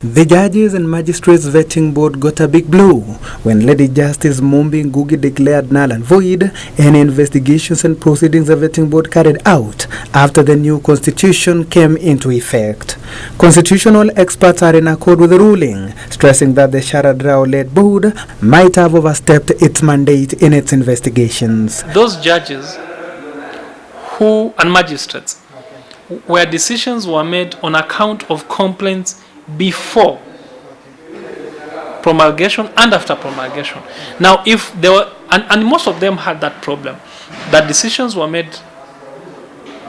The Judges and Magistrates Vetting Board got a big blow when Lady Justice Mumbi Ngugi declared null and void any investigations and proceedings the Vetting Board carried out after the new constitution came into effect. Constitutional experts are in accord with the ruling, stressing that the Sharad Rao-led board might have overstepped its mandate in its investigations. Those judges and magistrates where decisions were made on account of complaints before promulgation and after promulgation. Now, if there were, and most of them had that problem, that decisions were made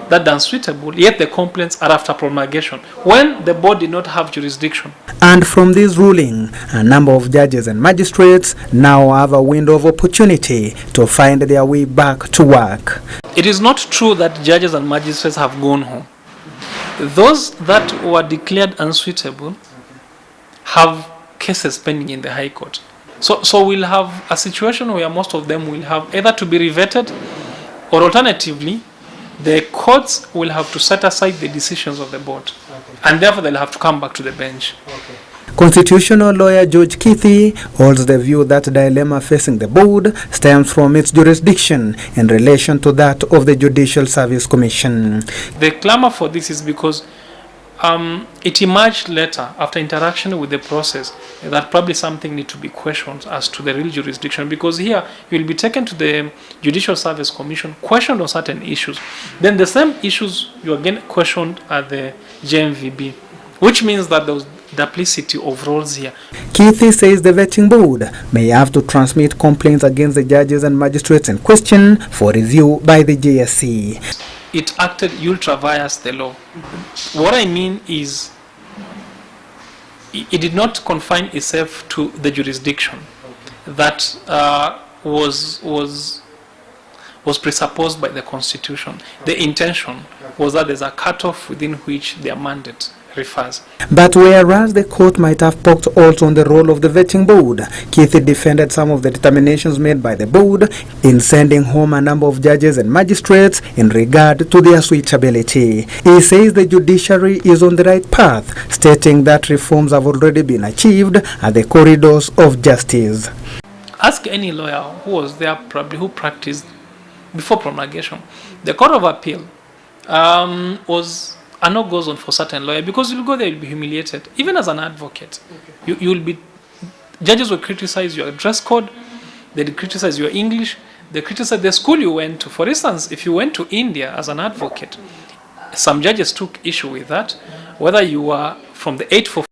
that unsuitable, yet the complaints are after promulgation, when the board did not have jurisdiction. And from this ruling, a number of judges and magistrates now have a window of opportunity to find their way back to work. It is not true that judges and magistrates have gone home. Those that were declared unsuitable have cases pending in the High Court. So we'll have a situation where most of them will have either to be revetted, or alternatively, the courts will have to set aside the decisions of the board. Okay. And therefore they'll have to come back to the bench. Okay. Constitutional lawyer George Kithi holds the view that dilemma facing the board stems from its jurisdiction in relation to that of the Judicial Service Commission. The clamor for this is because it emerged later, after interaction with the process, that probably something needs to be questioned as to the real jurisdiction, because here you will be taken to the Judicial Service Commission, questioned on certain issues. Then the same issues you again questioned at the JMVB, which means that there was duplicity of roles here. Kithi says the vetting board may have to transmit complaints against the judges and magistrates in question for review by the JSC. It acted ultra vires the law. What I mean is, it did not confine itself to the jurisdiction that was presupposed by the Constitution. The intention was that there's a cutoff within which their mandate refers. But whereas the court might have poked also on the role of the vetting board, Kithi defended some of the determinations made by the board in sending home a number of judges and magistrates in regard to their suitability. He says the judiciary is on the right path, stating that reforms have already been achieved at the corridors of justice. Ask any lawyer who was there, probably who practiced before promulgation. The Court of Appeal was a no goes on for certain lawyer, because you'll go there, you'll be humiliated. Even as an advocate, okay. You'll be, judges will criticize your dress code, they criticize your English, they criticize the school you went to. For instance, if you went to India as an advocate, some judges took issue with that, whether you were from the 844